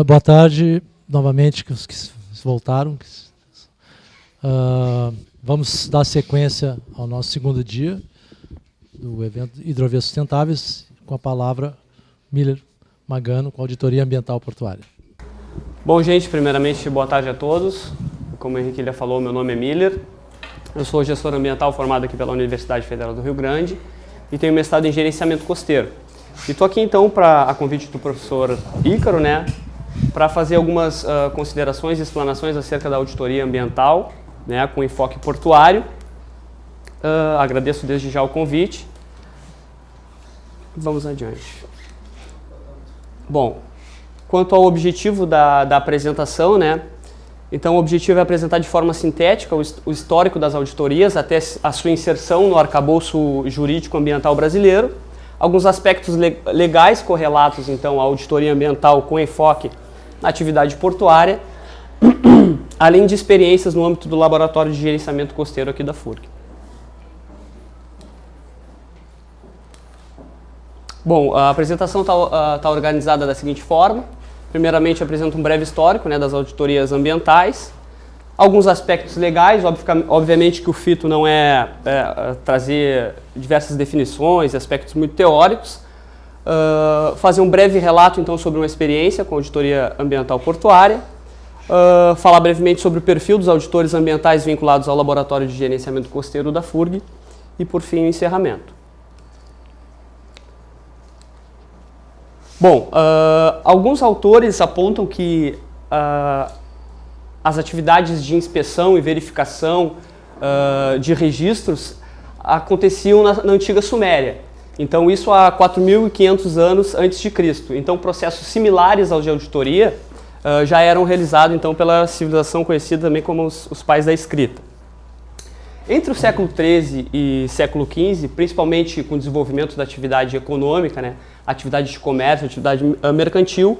Boa tarde, novamente, os que voltaram. Vamos dar sequência ao nosso segundo dia do evento Hidrovias Sustentáveis, com a palavra Miller Magano, com a Auditoria Ambiental Portuária. Bom, gente, primeiramente, boa tarde a todos. Como o Henrique já falou, meu nome é Miller. Eu sou gestor ambiental formado aqui pela Universidade Federal do Rio Grande e tenho mestrado em gerenciamento costeiro. E estou aqui, então, a convite do professor Ícaro, né, para fazer algumas considerações e explanações acerca da auditoria ambiental, né, com enfoque portuário. Agradeço desde já o convite. Vamos adiante. Bom, quanto ao objetivo da apresentação, né, então o objetivo é apresentar de forma sintética o histórico das auditorias até a sua inserção no arcabouço jurídico ambiental brasileiro, alguns aspectos legais correlatos, então, à auditoria ambiental com enfoque na atividade portuária, além de experiências no âmbito do Laboratório de Gerenciamento Costeiro aqui da FURG. Bom, a apresentação está organizada da seguinte forma. Primeiramente, apresento um breve histórico, né, das auditorias ambientais, alguns aspectos legais, obviamente que o fito não é trazer diversas definições, aspectos muito teóricos, fazer um breve relato, então, sobre uma experiência com a auditoria ambiental portuária, falar brevemente sobre o perfil dos auditores ambientais vinculados ao Laboratório de Gerenciamento Costeiro da FURG e, por fim, o encerramento. Bom, alguns autores apontam que as atividades de inspeção e verificação de registros aconteciam na antiga Suméria. Então, isso há 4.500 anos antes de Cristo. Então, processos similares aos de auditoria já eram realizados, então, pela civilização conhecida também como os pais da escrita. Entre o século XIII e século XV, principalmente com o desenvolvimento da atividade econômica, né, atividade de comércio, atividade mercantil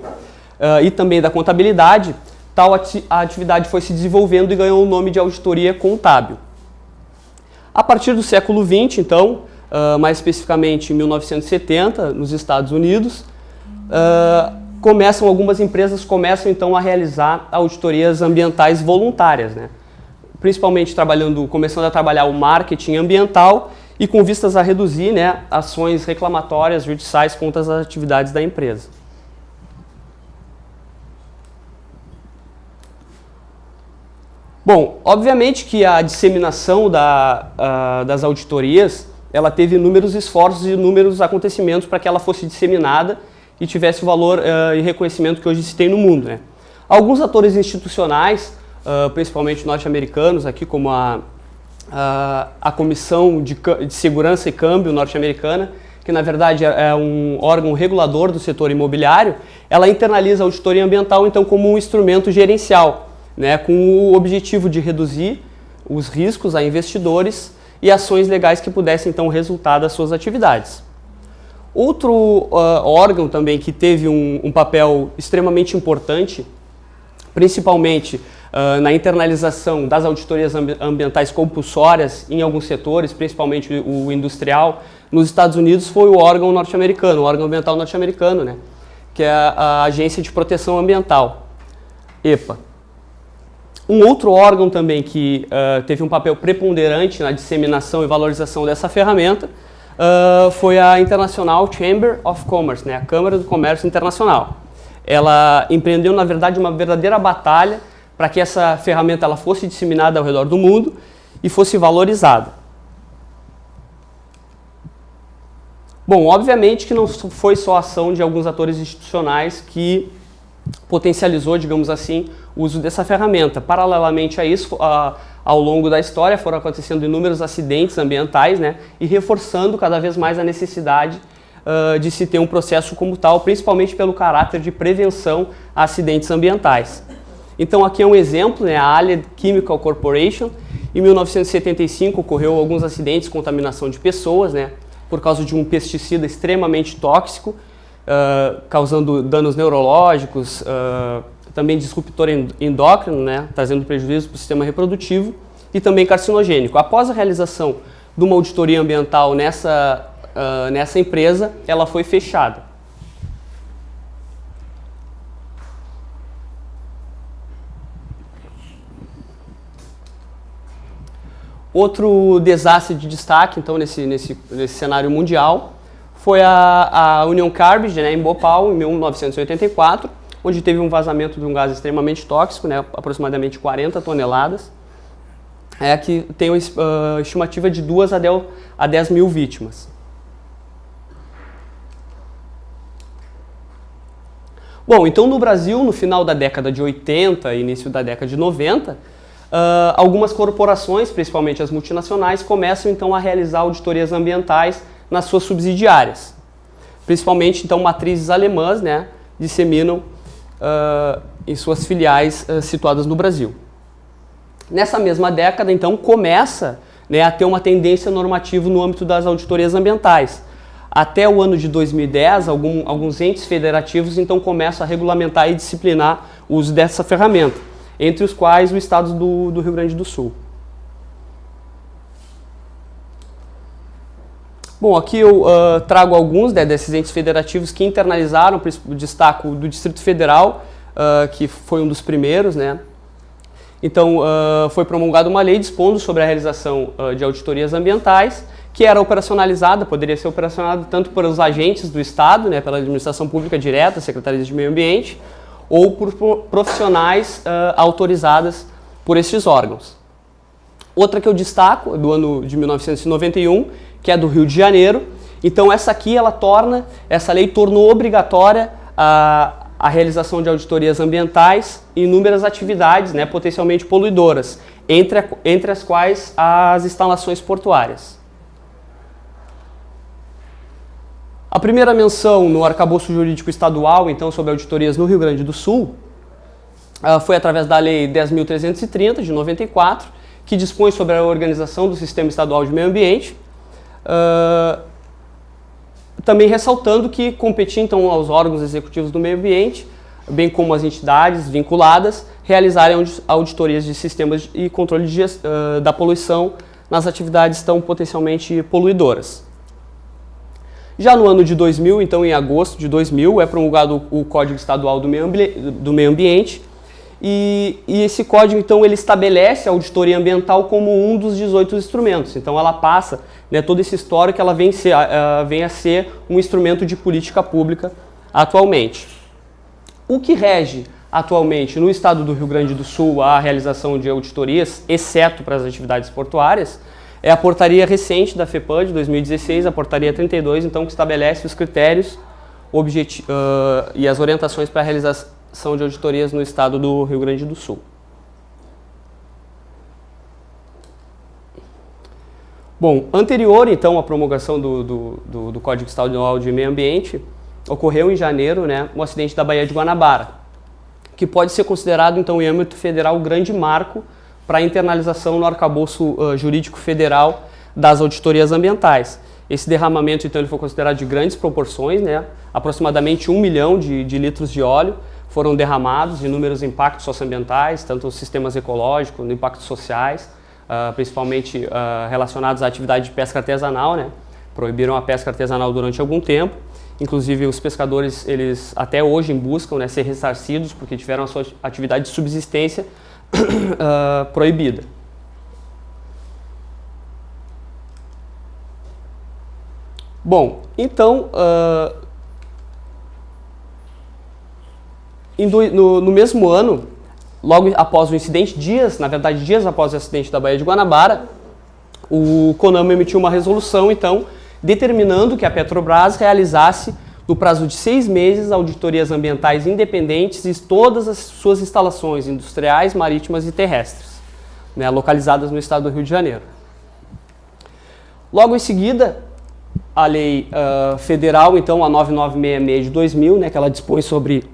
e também da contabilidade, a atividade foi se desenvolvendo e ganhou o nome de auditoria contábil. A partir do século XX, então, mais especificamente em 1970, nos Estados Unidos, algumas empresas começam então a realizar auditorias ambientais voluntárias, né? Principalmente começando a trabalhar o marketing ambiental e com vistas a reduzir, né, ações reclamatórias judiciais contra as atividades da empresa. Bom, obviamente que a disseminação das auditorias, ela teve inúmeros esforços e inúmeros acontecimentos para que ela fosse disseminada e tivesse o valor e reconhecimento que hoje se tem no mundo, né? Alguns atores institucionais, principalmente norte-americanos, aqui como a Comissão de Segurança e Câmbio norte-americana, que na verdade é um órgão regulador do setor imobiliário, ela internaliza a auditoria ambiental então como um instrumento gerencial, né, com o objetivo de reduzir os riscos a investidores e ações legais que pudessem então resultar das suas atividades. Outro órgão também que teve um papel extremamente importante, principalmente na internalização das auditorias ambientais compulsórias em alguns setores, principalmente o industrial, nos Estados Unidos foi o órgão norte-americano, o órgão ambiental norte-americano, né, que é a Agência de Proteção Ambiental, EPA. Um outro órgão também que teve um papel preponderante na disseminação e valorização dessa ferramenta foi a International Chamber of Commerce, né, a Câmara do Comércio Internacional. Ela empreendeu, na verdade, uma verdadeira batalha para que essa ferramenta ela fosse disseminada ao redor do mundo e fosse valorizada. Bom, obviamente que não foi só a ação de alguns atores institucionais que potencializou, digamos assim, o uso dessa ferramenta. Paralelamente a isso, ao longo da história, foram acontecendo inúmeros acidentes ambientais, né, e reforçando cada vez mais a necessidade de se ter um processo como tal, principalmente pelo caráter de prevenção a acidentes ambientais. Então aqui é um exemplo, né, a Allied Chemical Corporation. Em 1975 ocorreu alguns acidentes de contaminação de pessoas, né, por causa de um pesticida extremamente tóxico, causando danos neurológicos, também disruptor endócrino, né, trazendo prejuízo para o sistema reprodutivo e também carcinogênico. Após a realização de uma auditoria ambiental nessa empresa, ela foi fechada. Outro desastre de destaque, então, nesse cenário mundial, foi a Union Carbide, né, em Bhopal, em 1984, onde teve um vazamento de um gás extremamente tóxico, né, aproximadamente 40 toneladas, que tem uma estimativa de 2 a 10 mil vítimas. Bom, então no Brasil, no final da década de 80 e início da década de 90, algumas corporações, principalmente as multinacionais, começam então a realizar auditorias ambientais nas suas subsidiárias. Principalmente então matrizes alemãs, né, disseminam em suas filiais situadas no Brasil. Nessa mesma década, então, começa, né, a ter uma tendência normativa no âmbito das auditorias ambientais. Até o ano de 2010, alguns entes federativos então começam a regulamentar e disciplinar o uso dessa ferramenta, entre os quais o estado do Rio Grande do Sul. Bom, aqui eu trago alguns, né, desses entes federativos que internalizaram, destaco do Distrito Federal, que foi um dos primeiros, né? Então, foi promulgada uma lei dispondo sobre a realização de auditorias ambientais, que era operacionalizada, poderia ser operacionada tanto pelos agentes do Estado, né, pela administração pública direta, secretarias de meio ambiente, ou por profissionais autorizadas por estes órgãos. Outra que eu destaco, do ano de 1991, que é do Rio de Janeiro. Então essa lei tornou obrigatória a realização de auditorias ambientais em inúmeras atividades, né, potencialmente poluidoras, entre as quais as instalações portuárias. A primeira menção no arcabouço jurídico estadual, então, sobre auditorias no Rio Grande do Sul, foi através da Lei 10.330, de 94, que dispõe sobre a organização do Sistema Estadual de Meio Ambiente, também ressaltando que competia então aos órgãos executivos do meio ambiente, bem como as entidades vinculadas, realizarem auditorias de sistemas e controle da poluição nas atividades tão potencialmente poluidoras. Já no ano de 2000, então em agosto de 2000, é promulgado o Código Estadual do Meio Ambiente, e esse código então ele estabelece a auditoria ambiental como um dos 18 instrumentos. Então ela passa, né, todo esse histórico, ela vem a ser um instrumento de política pública atualmente. O que rege atualmente no estado do Rio Grande do Sul a realização de auditorias, exceto para as atividades portuárias, é a portaria recente da FEPAM de 2016, a portaria 32, então, que estabelece os critérios e as orientações para a realização de auditorias no estado do Rio Grande do Sul. Bom, anterior, então, à promulgação do Código Estadual de Meio Ambiente, ocorreu em janeiro, né, um acidente da Baía de Guanabara, que pode ser considerado, então, em âmbito federal, o grande marco para a internalização no arcabouço jurídico federal das auditorias ambientais. Esse derramamento, então, ele foi considerado de grandes proporções, né? Aproximadamente 1 milhão de litros de óleo foram derramados, inúmeros impactos socioambientais, tanto os sistemas ecológicos, impactos sociais, principalmente relacionados à atividade de pesca artesanal, né? Proibiram a pesca artesanal durante algum tempo. Inclusive, os pescadores, eles até hoje buscam, né, ser ressarcidos porque tiveram a sua atividade de subsistência proibida. Bom, então, no mesmo ano, logo após o incidente, dias após o acidente da Baía de Guanabara, o CONAMA emitiu uma resolução, então, determinando que a Petrobras realizasse, no prazo de 6 meses, auditorias ambientais independentes em todas as suas instalações industriais, marítimas e terrestres, né, localizadas no estado do Rio de Janeiro. Logo em seguida, a lei federal, então, a 9966 de 2000, né, que ela dispõe sobre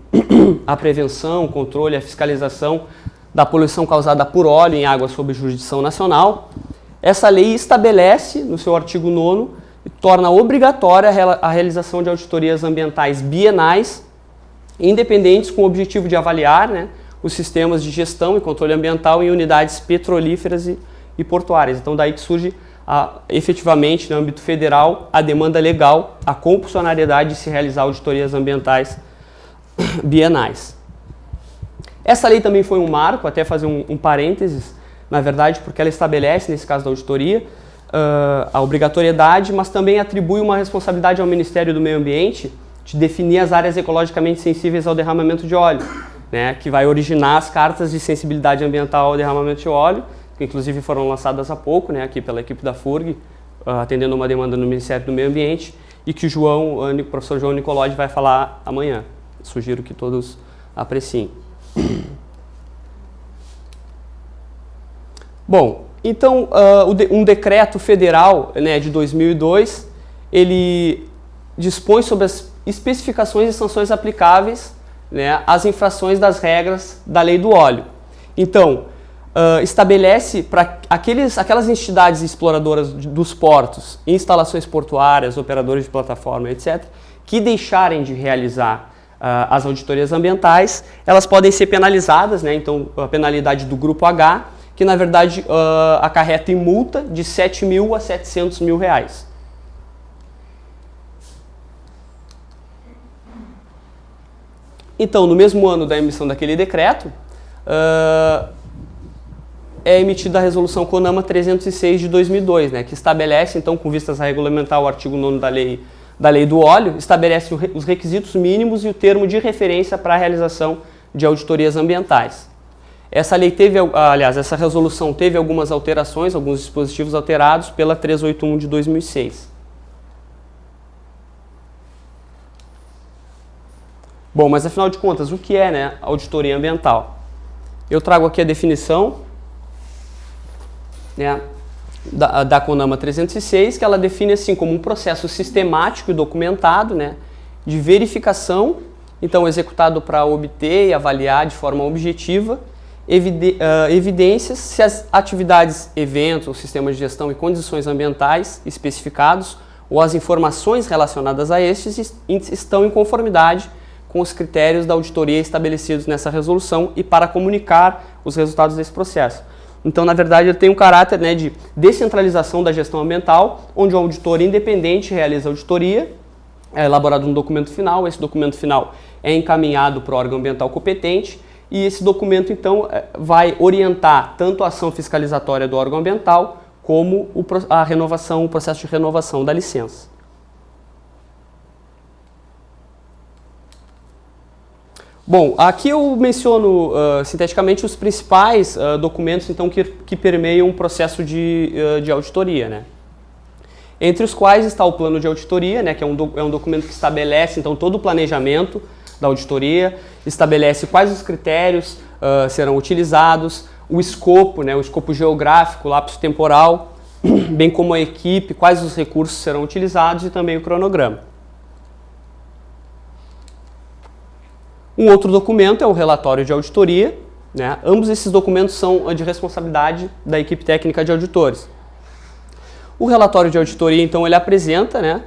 a prevenção, o controle e a fiscalização da poluição causada por óleo em águas sob jurisdição nacional. Essa lei estabelece, no seu artigo 9º, e torna obrigatória a realização de auditorias ambientais bienais, independentes, com o objetivo de avaliar, né, os sistemas de gestão e controle ambiental em unidades petrolíferas e portuárias. Então, daí que surge, efetivamente, no âmbito federal, a demanda legal, a compulsoriedade de se realizar auditorias ambientais bienais. Essa lei também foi um marco, até fazer um parênteses, na verdade, porque ela estabelece, nesse caso da auditoria, a obrigatoriedade, mas também atribui uma responsabilidade ao Ministério do Meio Ambiente de definir as áreas ecologicamente sensíveis ao derramamento de óleo, né, que vai originar as cartas de sensibilidade ambiental ao derramamento de óleo, que inclusive foram lançadas há pouco, né, aqui pela equipe da FURG, atendendo uma demanda no Ministério do Meio Ambiente, e que o professor João Nicolodi vai falar amanhã. Sugiro que todos apreciem. Bom, então, um decreto federal, né, de 2002, ele dispõe sobre as especificações e sanções aplicáveis, né, às infrações das regras da lei do óleo. Então, estabelece para aquelas entidades exploradoras dos portos, instalações portuárias, operadores de plataforma, etc., que deixarem de realizar as auditorias ambientais, elas podem ser penalizadas, né? Então, a penalidade do grupo H, que na verdade acarreta em multa de 7 mil a 700 mil reais. Então, no mesmo ano da emissão daquele decreto, é emitida a resolução CONAMA 306 de 2002, né, que estabelece, então, com vistas a regulamentar o artigo 9º da lei do óleo, estabelece os requisitos mínimos e o termo de referência para a realização de auditorias ambientais. Essa lei essa resolução teve algumas alterações, alguns dispositivos alterados pela 381 de 2006. Bom, mas afinal de contas, o que é, né, auditoria ambiental? Eu trago aqui a definição, né, da CONAMA 306, que ela define assim como um processo sistemático e documentado, né, de verificação, então executado para obter e avaliar de forma objetiva evidências se as atividades, eventos, ou sistemas de gestão e condições ambientais especificados ou as informações relacionadas a estes estão em conformidade com os critérios da auditoria estabelecidos nessa resolução e para comunicar os resultados desse processo. Então, na verdade, ele tem um caráter, né, de descentralização da gestão ambiental, onde o auditor independente realiza a auditoria, é elaborado um documento final, esse documento final é encaminhado para o órgão ambiental competente e esse documento, então, vai orientar tanto a ação fiscalizatória do órgão ambiental como o processo de renovação da licença. Bom, aqui eu menciono sinteticamente os principais documentos então, que permeiam o processo de auditoria, né? Entre os quais está o plano de auditoria, né, que é um documento que estabelece então, todo o planejamento da auditoria, estabelece quais os critérios serão utilizados, o escopo, né, o escopo geográfico, o lapso temporal, bem como a equipe, quais os recursos serão utilizados e também o cronograma. Um outro documento é o relatório de auditoria, né? Ambos esses documentos são de responsabilidade da equipe técnica de auditores. O relatório de auditoria, então, ele apresenta, né,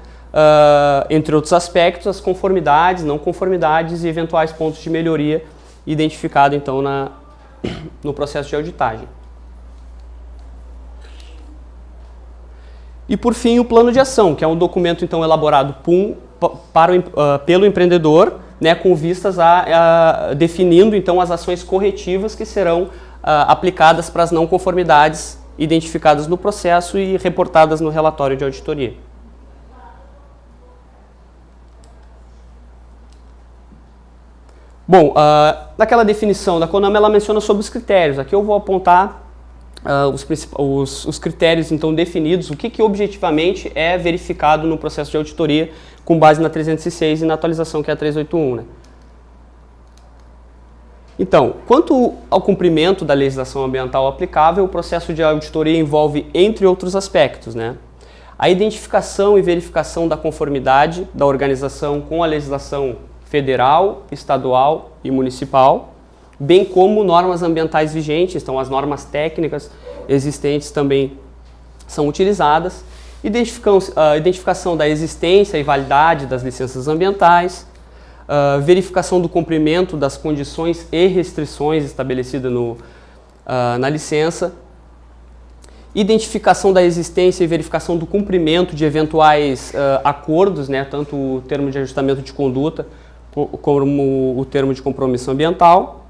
entre outros aspectos, as conformidades, não conformidades e eventuais pontos de melhoria identificados, então, no processo de auditagem. E, por fim, o plano de ação, que é um documento, então, elaborado pelo empreendedor, né, com vistas a definindo então as ações corretivas que serão aplicadas para as não conformidades identificadas no processo e reportadas no relatório de auditoria. Bom, naquela definição da CONAMA ela menciona sobre os critérios. Aqui eu vou apontar os critérios então definidos, o que objetivamente é verificado no processo de auditoria com base na 306 e na atualização que é a 381. Né? Então, quanto ao cumprimento da legislação ambiental aplicável, o processo de auditoria envolve, entre outros aspectos, né, a identificação e verificação da conformidade da organização com a legislação federal, estadual e municipal, bem como normas ambientais vigentes, então as normas técnicas existentes também são utilizadas, identificação da existência e validade das licenças ambientais, verificação do cumprimento das condições e restrições estabelecidas na licença, identificação da existência e verificação do cumprimento de eventuais acordos, né, tanto o termo de ajustamento de conduta como o termo de compromisso ambiental.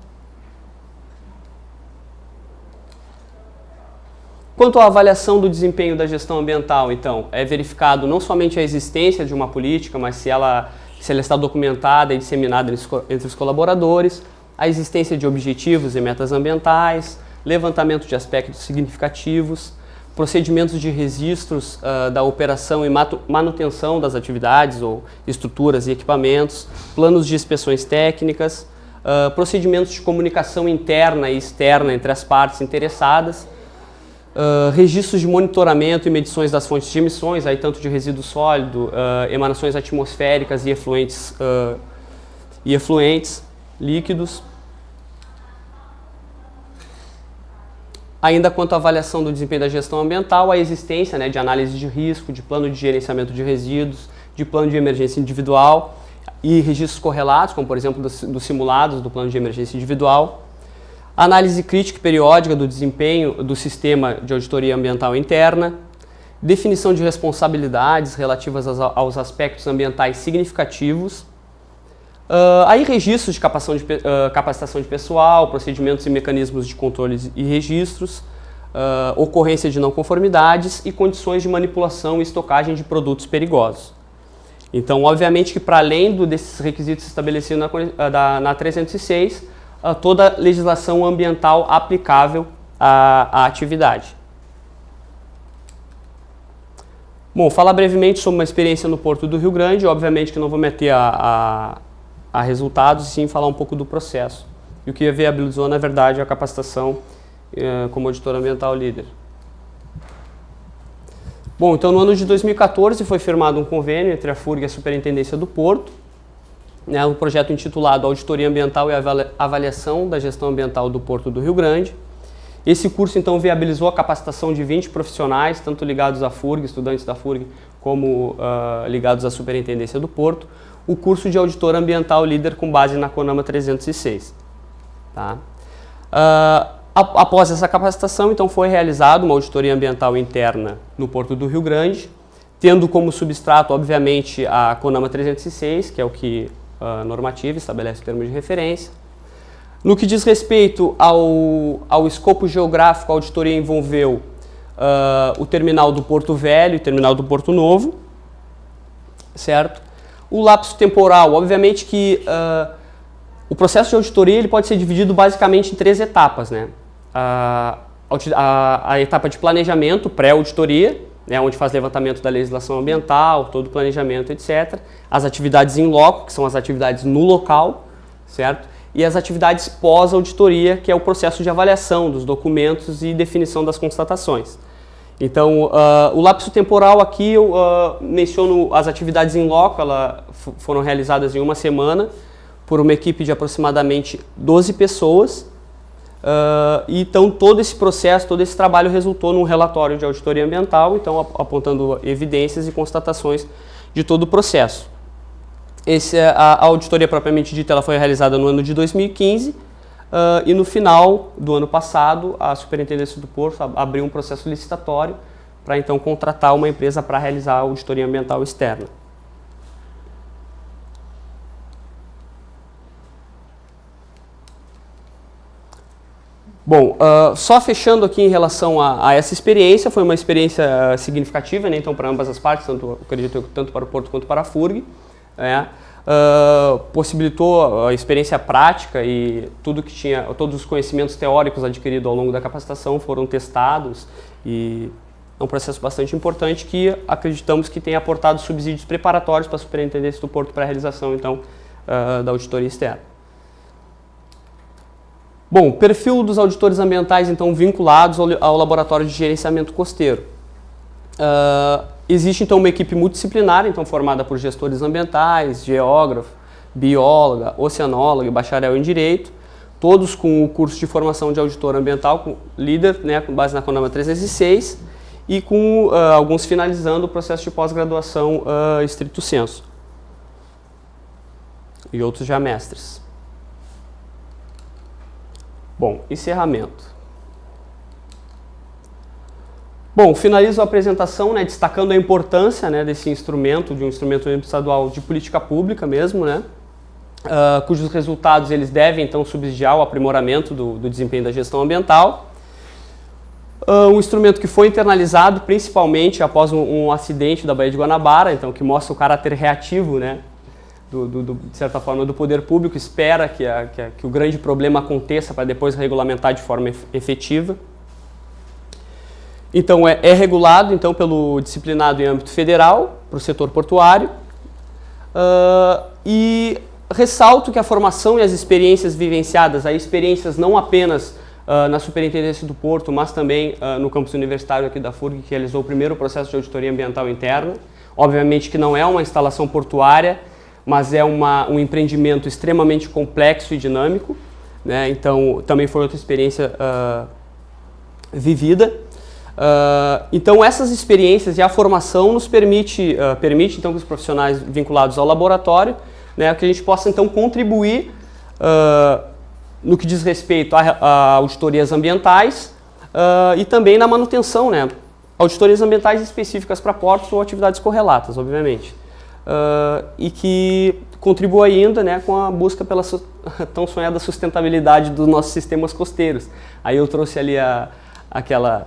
Quanto à avaliação do desempenho da gestão ambiental, então, é verificado não somente a existência de uma política, mas se ela está documentada e disseminada entre os colaboradores, a existência de objetivos e metas ambientais, levantamento de aspectos significativos, procedimentos de registros da operação e manutenção das atividades ou estruturas e equipamentos, planos de inspeções técnicas, procedimentos de comunicação interna e externa entre as partes interessadas, registros de monitoramento e medições das fontes de emissões, aí tanto de resíduo sólido, emanações atmosféricas e efluentes líquidos. Ainda quanto à avaliação do desempenho da gestão ambiental, a existência, né, de análise de risco, de plano de gerenciamento de resíduos, de plano de emergência individual e registros correlatos, como por exemplo dos simulados do plano de emergência individual. Análise crítica e periódica do desempenho do sistema de auditoria ambiental interna. Definição de responsabilidades relativas aos aspectos ambientais significativos. Aí registros de capacitação de pessoal, procedimentos e mecanismos de controles e registros, ocorrência de não conformidades e condições de manipulação e estocagem de produtos perigosos. Então, obviamente que para além desses requisitos estabelecidos na 306, toda legislação ambiental aplicável à atividade. Bom, falar brevemente sobre uma experiência no Porto do Rio Grande, obviamente que não vou meter a resultados, e sim falar um pouco do processo. E o que viabilizou, na verdade, a capacitação como auditor ambiental líder. Bom, então no ano de 2014 foi firmado um convênio entre a FURG e a Superintendência do Porto, né, um projeto intitulado Auditoria Ambiental e Avaliação da Gestão Ambiental do Porto do Rio Grande. Esse curso, então, viabilizou a capacitação de 20 profissionais, tanto ligados à FURG, estudantes da FURG, como ligados à Superintendência do Porto, o curso de Auditor Ambiental Líder com base na CONAMA 306. Tá? Após essa capacitação, então, foi realizada uma auditoria ambiental interna no Porto do Rio Grande, tendo como substrato, obviamente, a CONAMA 306, que é o que normativa estabelece o termo de referência. No que diz respeito ao escopo geográfico, a auditoria envolveu o terminal do Porto Velho e o terminal do Porto Novo, certo? O lapso temporal, obviamente que o processo de auditoria ele pode ser dividido basicamente em 3 etapas, né? A etapa de planejamento, pré-auditoria, né, onde faz levantamento da legislação ambiental, todo o planejamento, etc. As atividades in loco, que são as atividades no local, certo? E as atividades pós-auditoria, que é o processo de avaliação dos documentos e definição das constatações. Então, o lapso temporal aqui eu menciono as atividades in loco, elas foram realizadas em uma semana por uma equipe de aproximadamente 12 pessoas. Então, todo esse processo, todo esse trabalho resultou num relatório de auditoria ambiental, então apontando evidências e constatações de todo o processo. A auditoria propriamente dita ela foi realizada no ano de 2015 e no final do ano passado a Superintendência do Porto abriu um processo licitatório para então contratar uma empresa para realizar a auditoria ambiental externa. Bom, só fechando aqui em relação a essa experiência, foi uma experiência significativa, né, então para ambas as partes, acredito tanto para o Porto quanto para a FURG, possibilitou a experiência prática e todos os conhecimentos teóricos adquiridos ao longo da capacitação foram testados e é um processo bastante importante que acreditamos que tem aportado subsídios preparatórios para a Superintendência do Porto para a realização então da auditoria externa. Bom, perfil dos auditores ambientais, então, vinculados ao Laboratório de Gerenciamento Costeiro. Existe, então, uma equipe multidisciplinar, então, formada por gestores ambientais, geógrafo, bióloga, oceanóloga e bacharel em Direito, todos com o curso de formação de auditor ambiental, com líder, né, com base na CONAMA 306, e com alguns finalizando o processo de pós-graduação estricto sensu. E outros já mestres. Bom, encerramento. Bom, finalizo a apresentação, né, destacando a importância, né, desse instrumento, de um instrumento estadual de política pública mesmo, né, cujos resultados eles devem então subsidiar o aprimoramento do desempenho da gestão ambiental. Um instrumento que foi internalizado principalmente após um acidente da Baía de Guanabara, então que mostra o caráter reativo, né, de certa forma, do poder público, espera que o grande problema aconteça para depois regulamentar de forma efetiva. Então é regulado então, pelo disciplinado em âmbito federal, para o setor portuário, e ressalto que a formação e as experiências vivenciadas, aí experiências não apenas na Superintendência do Porto, mas também no campus universitário aqui da FURG, que realizou o primeiro processo de auditoria ambiental interna. Obviamente que não é uma instalação portuária, mas é um empreendimento extremamente complexo e dinâmico, né? Então também foi outra experiência vivida. Então essas experiências e a formação nos permite então que os profissionais vinculados ao laboratório, né, que a gente possa então contribuir no que diz respeito a auditorias ambientais e também na manutenção, né, auditorias ambientais específicas para portos ou atividades correlatas, obviamente, e que contribua ainda, né, com a busca pela tão sonhada sustentabilidade dos nossos sistemas costeiros. Aí eu trouxe ali aquela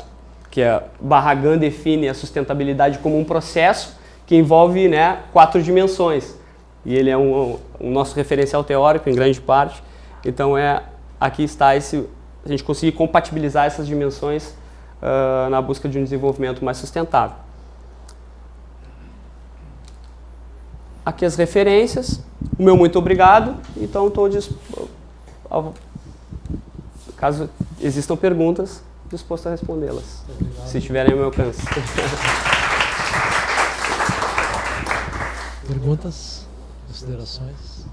que a Barragan define a sustentabilidade como um processo que envolve, né, 4 dimensões. E ele é um nosso referencial teórico, em grande parte. Então, aqui está a gente conseguir compatibilizar essas dimensões na busca de um desenvolvimento mais sustentável. Aqui as referências. O meu muito obrigado. Então, estou caso existam perguntas, disposto a respondê-las, se estiverem ao meu alcance. Perguntas? Considerações?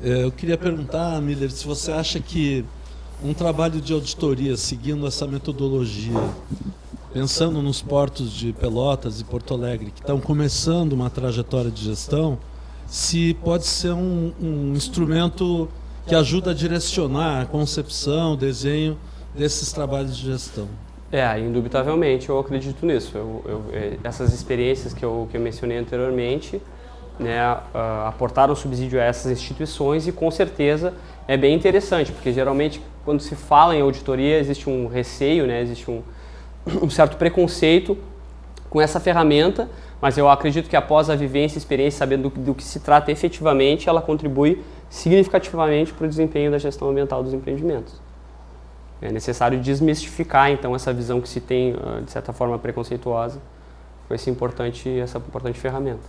Eu queria perguntar, Miller, se você acha que um trabalho de auditoria seguindo essa metodologia, pensando nos portos de Pelotas e Porto Alegre, que estão começando uma trajetória de gestão, se pode ser um instrumento que ajuda a direcionar a concepção, o desenho desses trabalhos de gestão. Indubitavelmente, eu acredito nisso. Essas experiências que eu mencionei anteriormente, né, aportaram subsídio a essas instituições e, com certeza, é bem interessante, porque geralmente, quando se fala em auditoria, existe um receio, né, existe um certo preconceito com essa ferramenta, mas eu acredito que após a vivência e experiência, sabendo do que se trata efetivamente, ela contribui significativamente para o desempenho da gestão ambiental dos empreendimentos. É necessário desmistificar, então, essa visão que se tem, de certa forma, preconceituosa com essa importante ferramenta.